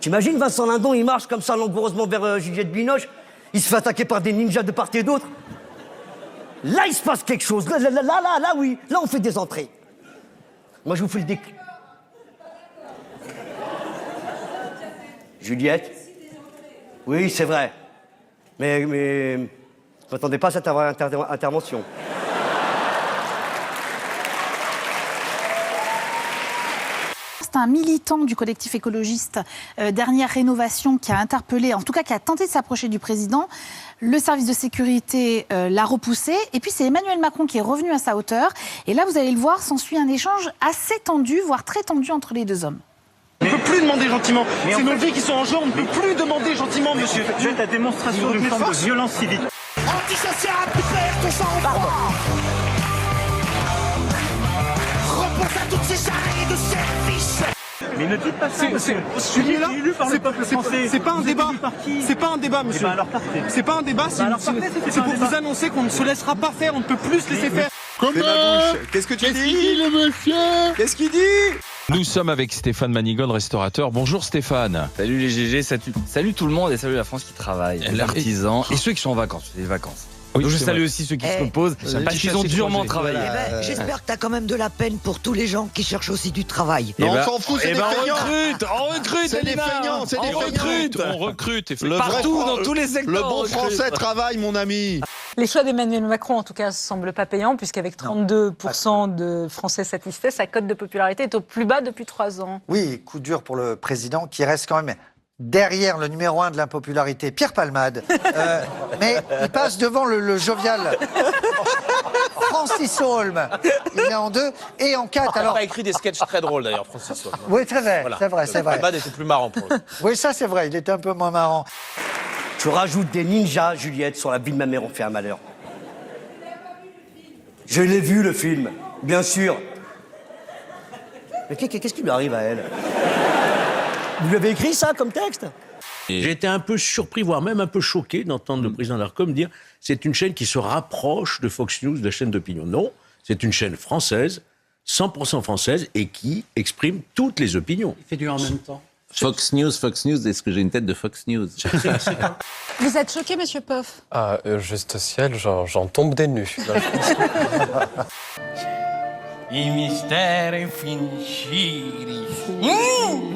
T'imagines Vincent Lindon, il marche comme ça langoureusement vers Juliette Binoche, il se fait attaquer par des ninjas de part et d'autre. Là, il se passe quelque chose. Là, oui. Là, on fait des entrées. Moi, je vous fais le déclic. Juliette? Oui, c'est vrai. Mais je m'attendais pas à cette intervention. C'est un militant du collectif écologiste Dernière Rénovation qui a interpellé, en tout cas qui a tenté de s'approcher du président. Le service de sécurité l'a repoussé. Et puis c'est Emmanuel Macron qui est revenu à sa hauteur. Et là, vous allez le voir, s'ensuit un échange assez tendu, voire très tendu entre les deux hommes. On ne peut plus demander gentiment. C'est nos vies qui sont en jeu, on ne peut plus demander gentiment, monsieur. Vous êtes la démonstration d'une forme de violence civique. Antisocial, tu perds ton sang-froid. Repose à toutes ces années de service. Mais ne dites pas ça. C'est pas un débat. C'est pas un débat, monsieur. Alors partez. C'est pas un débat, c'est pour vous annoncer qu'on ne se laissera pas faire, on ne peut plus se laisser faire. Comment? Qu'est-ce que tu dis, le monsieur? Qu'est-ce qu'il dit? Nous sommes avec Stéphane Manigold, restaurateur. Bonjour Stéphane. Salut les GG, salut tout le monde et salut la France qui travaille, les artisans et ceux qui sont en vacances, c'est les vacances. Oui, donc je c'est salue vrai. aussi ceux qui se reposent parce qu'ils ont durement travaillé. J'espère que t'as quand même de la peine pour tous les gens qui cherchent aussi du travail. Non, on s'en fout, c'est des feignants. On recrute, C'est des feignants, c'est des feignants. On recrute, partout, dans tous les secteurs. Le bon français travaille, mon ami. Les choix d'Emmanuel Macron, en tout cas, ne semblent pas payants, puisqu'avec 32% de Français satisfaits, sa cote de popularité est au plus bas depuis 3 ans. Oui, coup dur pour le président, qui reste quand même derrière le numéro 1 de l'impopularité, Pierre Palmade. Mais il passe devant le jovial Francis Holm. Il est en 2 et en 4. Alors, il a écrit des sketchs très drôles, d'ailleurs, Francis Holm. Oui, très vrai, Voilà. c'est vrai. Palmade était plus marrant pour lui. Oui, ça c'est vrai, il était un peu moins marrant. Tu rajoutes des ninjas, Juliette, sur la vie de ma mère, on fait un malheur. Je l'ai vu, le film, bien sûr. Mais qu'est-ce qui lui arrive à elle? Vous lui avez écrit ça comme texte? J'ai été un peu surpris, voire même un peu choqué d'entendre le président de l'ARCOM dire « c'est une chaîne qui se rapproche de Fox News, de la chaîne d'opinion ». Non, c'est une chaîne française, 100% française, et qui exprime toutes les opinions. Il fait du en même temps. Fox News, est-ce que j'ai une tête de Fox News? Vous êtes choqué, monsieur Poff? Ah, juste ciel, j'en tombe des nues. I misteri finchiri.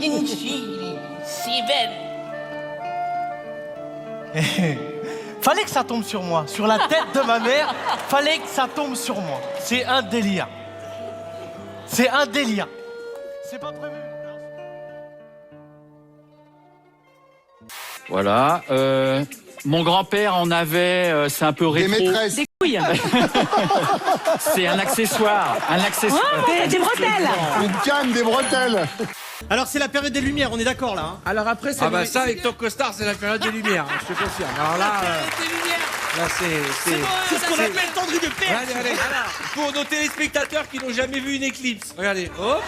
Finchiri. Si belle. Fallait que ça tombe sur moi, sur la tête de ma mère. Fallait que ça tombe sur moi. C'est un délire. C'est un délire. C'est pas prévu. Voilà. Mon grand-père en avait, c'est un peu rétro. Des maîtresses. Des couilles. C'est un accessoire. Des bretelles. Une canne, des bretelles. Alors c'est la période des Lumières, on est d'accord là, hein? Alors après, c'est ça, avec ton costard, c'est la période des Lumières, je te confirme. Alors là, C'est ce qu'on appelle tendu de perche. allez. Pour nos téléspectateurs qui n'ont jamais vu une éclipse. Regardez, hop.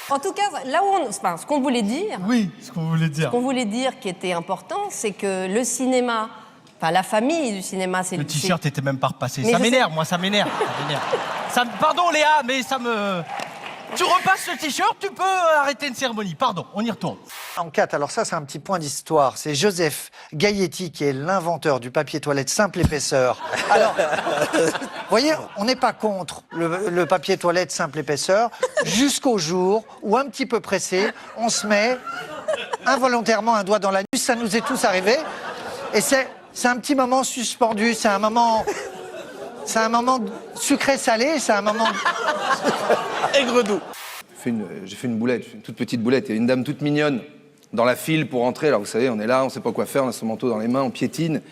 En tout cas, là où ce qu'on voulait dire... Oui, ce qu'on voulait dire. Ce qu'on voulait dire qui était important, c'est que le cinéma, enfin la famille du cinéma, c'est... Le t-shirt était même pas repassé. Mais Ça je m'énerve, moi, ça m'énerve. Pardon Léa, mais ça me... Tu repasses le t-shirt, tu peux arrêter une cérémonie. Pardon, on y retourne. En 4, alors ça c'est un petit point d'histoire. C'est Joseph Gailletti qui est l'inventeur du papier toilette simple épaisseur. Alors, vous voyez, on n'est pas contre le papier toilette simple épaisseur jusqu'au jour où, un petit peu pressé, on se met involontairement un doigt dans l'anus. Ça nous est tous arrivé. Et c'est un petit moment suspendu, c'est un moment sucré-salé, c'est un moment... aigre-doux. J'ai fait une boulette, une toute petite boulette. Il y a une dame toute mignonne dans la file pour entrer. Alors vous savez, on est là, on sait pas quoi faire, on a son manteau dans les mains, on piétine.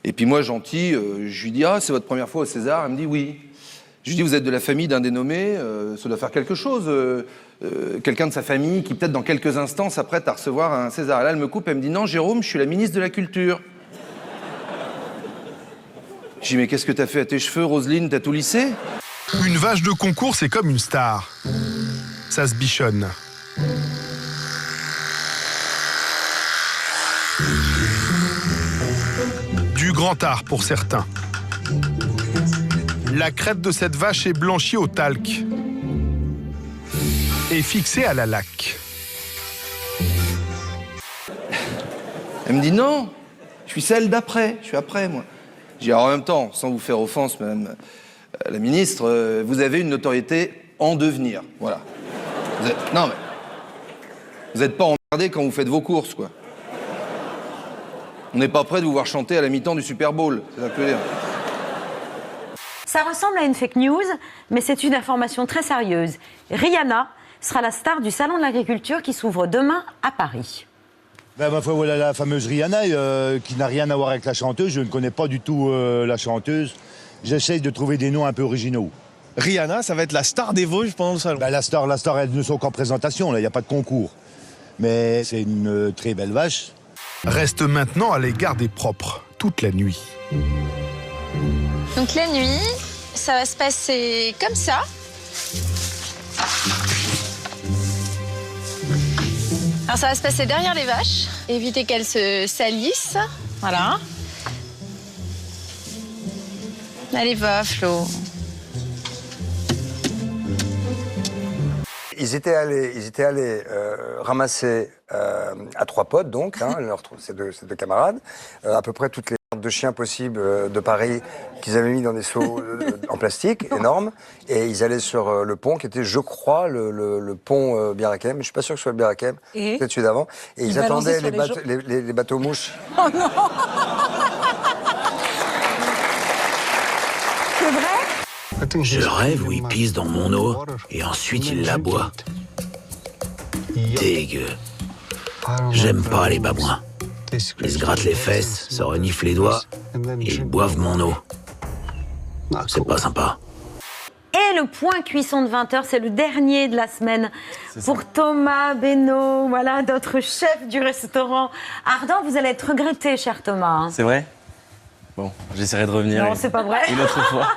Et puis moi, gentil, je lui dis « Ah, c'est votre première fois au César ?» Elle me dit « Oui ». Je lui dis « Vous êtes de la famille d'un dénommé, ça doit faire quelque chose. Quelqu'un de sa famille qui, peut-être dans quelques instants, s'apprête à recevoir un César. » Et là, elle me coupe, elle me dit « Non, Jérôme, je suis la ministre de la Culture. » Je dis « Mais qu'est-ce que t'as fait à tes cheveux, Roselyne? T'as tout lissé ?» Une vache de concours, c'est comme une star. Ça se bichonne. Du grand art pour certains. La crête de cette vache est blanchie au talc et fixée à la laque. Elle me dit non, je suis celle d'après, je suis après moi. J'ai dit, alors, en même temps, sans vous faire offense, madame la ministre, vous avez une notoriété en devenir, voilà. Non mais, vous n'êtes pas emmerdé quand vous faites vos courses, quoi. On n'est pas prêt de vous voir chanter à la mi-temps du Super Bowl, c'est ça que je veux dire. Ça ressemble à une fake news, mais c'est une information très sérieuse. Rihanna sera la star du Salon de l'Agriculture qui s'ouvre demain à Paris. Ben, ma foi, voilà la fameuse Rihanna, qui n'a rien à voir avec la chanteuse. Je ne connais pas du tout la chanteuse. J'essaye de trouver des noms un peu originaux. Rihanna, ça va être la star des Vosges pendant le salon. Ben, la star, elles ne sont qu'en présentation, là, il n'y a pas de concours. Mais c'est une très belle vache. Reste maintenant à les garder propres toute la nuit. Donc la nuit, ça va se passer comme ça. Alors ça va se passer derrière les vaches, éviter qu'elles se salissent. Voilà. Allez, va, Flo. Ils étaient allés ramasser à 3 potes, donc, hein, ces deux camarades, à peu près toutes les sortes de chiens possibles de Paris qu'ils avaient mis dans des seaux en plastique énormes. Et ils allaient sur le pont qui était, je crois, le pont Bir Hakeim. Je ne suis pas sûr que ce soit le Bir Hakeim, peut-être celui d'avant. Et ils attendaient les bateaux-mouches. Oh non! C'est vrai? Je rêve où il pisse dans mon eau et ensuite il la boit. Dégueu. J'aime pas les babouins. Ils se grattent les fesses, se reniflent les doigts et ils boivent mon eau. C'est pas sympa. Et le point cuisson de 20h, c'est le dernier de la semaine pour Thomas Benoît, voilà, notre chef du restaurant Ardent. Vous allez être regretté, cher Thomas. C'est vrai? Bon, j'essaierai de revenir. Non, c'est pas vrai. Une autre fois.